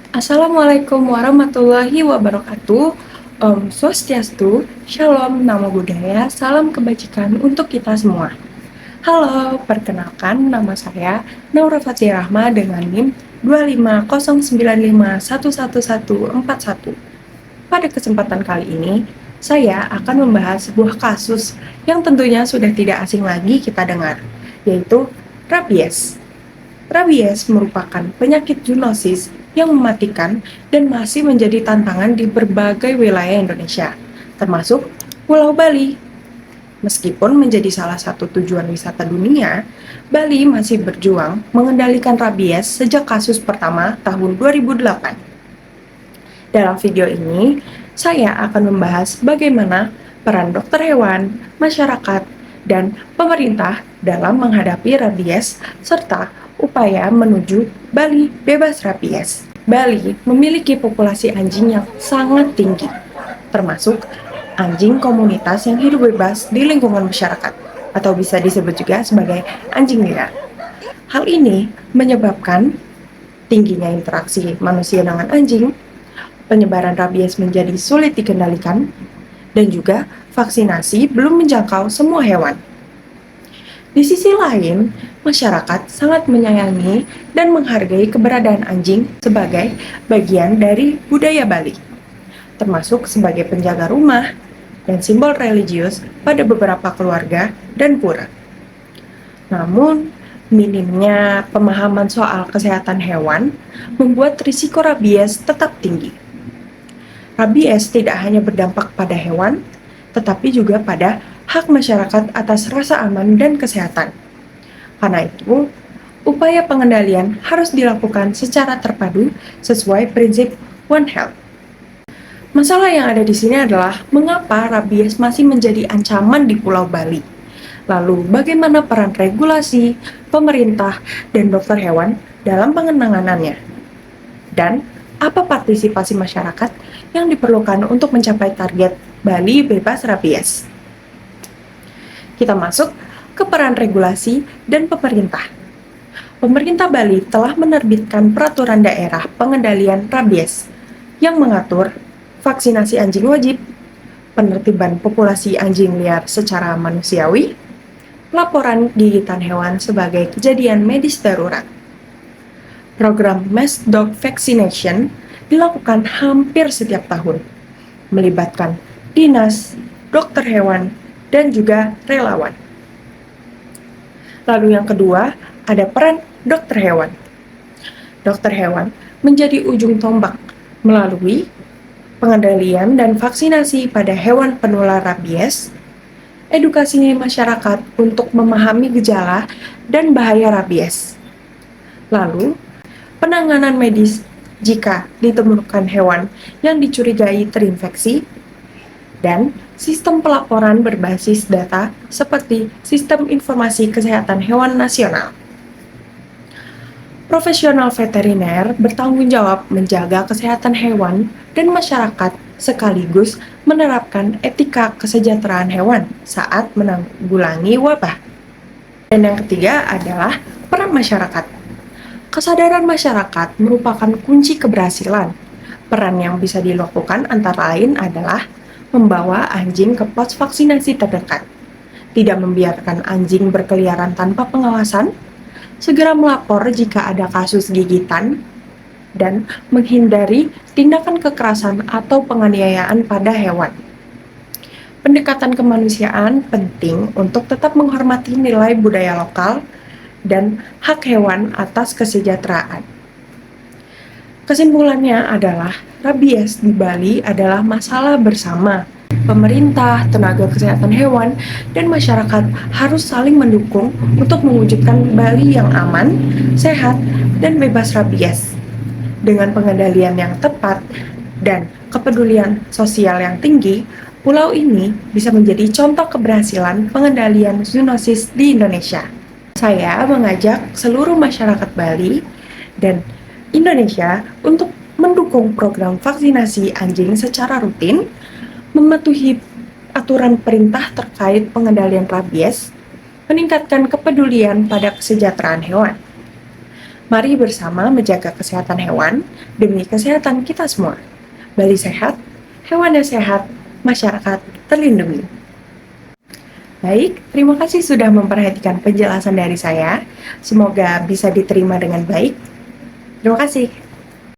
Assalamualaikum warahmatullahi wabarakatuh. Om Swastiastu, Shalom, Namo Buddhaya, salam kebajikan untuk kita semua. Halo, perkenalkan nama saya Naura Fatih Rahma dengan NIM 25095111141. Pada kesempatan kali ini, saya akan membahas sebuah kasus yang tentunya sudah tidak asing lagi kita dengar, yaitu rabies. Rabies merupakan penyakit zoonosis yang mematikan dan masih menjadi tantangan di berbagai wilayah Indonesia, termasuk Pulau Bali. Meskipun menjadi salah satu tujuan wisata dunia, Bali masih berjuang mengendalikan rabies sejak kasus pertama tahun 2008. Dalam video ini, saya akan membahas bagaimana peran dokter hewan, masyarakat, dan pemerintah dalam menghadapi rabies serta upaya menuju Bali bebas rabies. Bali memiliki populasi anjing yang sangat tinggi, termasuk anjing komunitas yang hidup bebas di lingkungan masyarakat, atau bisa disebut juga sebagai anjing liar. Hal ini menyebabkan tingginya interaksi manusia dengan anjing, penyebaran rabies menjadi sulit dikendalikan, dan juga vaksinasi belum menjangkau semua hewan. Di sisi lain, masyarakat sangat menyayangi dan menghargai keberadaan anjing sebagai bagian dari budaya Bali, termasuk sebagai penjaga rumah dan simbol religius pada beberapa keluarga dan pura. Namun, minimnya pemahaman soal kesehatan hewan membuat risiko rabies tetap tinggi. Rabies tidak hanya berdampak pada hewan, tetapi juga pada hak masyarakat atas rasa aman dan kesehatan. Karena itu, upaya pengendalian harus dilakukan secara terpadu sesuai prinsip One Health. Masalah yang ada di sini adalah mengapa rabies masih menjadi ancaman di Pulau Bali. Lalu, bagaimana peran regulasi, pemerintah, dan dokter hewan dalam penanganannya? Dan apa partisipasi masyarakat yang diperlukan untuk mencapai target Bali bebas rabies? Kita masuk ke peran regulasi dan pemerintah. Pemerintah Bali telah menerbitkan peraturan daerah pengendalian rabies yang mengatur vaksinasi anjing wajib, penertiban populasi anjing liar secara manusiawi, laporan gigitan hewan sebagai kejadian medis darurat. Program Mass Dog Vaccination dilakukan hampir setiap tahun, melibatkan dinas, dokter hewan, dan juga relawan. Lalu yang kedua, ada peran dokter hewan. Dokter hewan menjadi ujung tombak melalui pengendalian dan vaksinasi pada hewan penular rabies, edukasi masyarakat untuk memahami gejala dan bahaya rabies. Lalu, penanganan medis jika ditemukan hewan yang dicurigai terinfeksi, dan sistem pelaporan berbasis data seperti Sistem Informasi Kesehatan Hewan Nasional. Profesional veteriner bertanggung jawab menjaga kesehatan hewan dan masyarakat sekaligus menerapkan etika kesejahteraan hewan saat menanggulangi wabah. Dan yang ketiga adalah peran masyarakat. Kesadaran masyarakat merupakan kunci keberhasilan. Peran yang bisa dilakukan antara lain adalah membawa anjing ke pos vaksinasi terdekat, tidak membiarkan anjing berkeliaran tanpa pengawasan, segera melapor jika ada kasus gigitan, dan menghindari tindakan kekerasan atau penganiayaan pada hewan. Pendekatan kemanusiaan penting untuk tetap menghormati nilai budaya lokal dan hak hewan atas kesejahteraan. Kesimpulannya adalah rabies di Bali adalah masalah bersama. Pemerintah, tenaga kesehatan hewan, dan masyarakat harus saling mendukung untuk mewujudkan Bali yang aman, sehat, dan bebas rabies. Dengan pengendalian yang tepat dan kepedulian sosial yang tinggi, pulau ini bisa menjadi contoh keberhasilan pengendalian zoonosis di Indonesia. Saya mengajak seluruh masyarakat Bali dan Indonesia untuk mendukung program vaksinasi anjing secara rutin, mematuhi aturan perintah terkait pengendalian rabies, meningkatkan kepedulian pada kesejahteraan hewan. Mari bersama menjaga kesehatan hewan demi kesehatan kita semua. Bali sehat, hewannya sehat, masyarakat terlindungi. Baik, terima kasih sudah memperhatikan penjelasan dari saya. Semoga bisa diterima dengan baik. Terima kasih.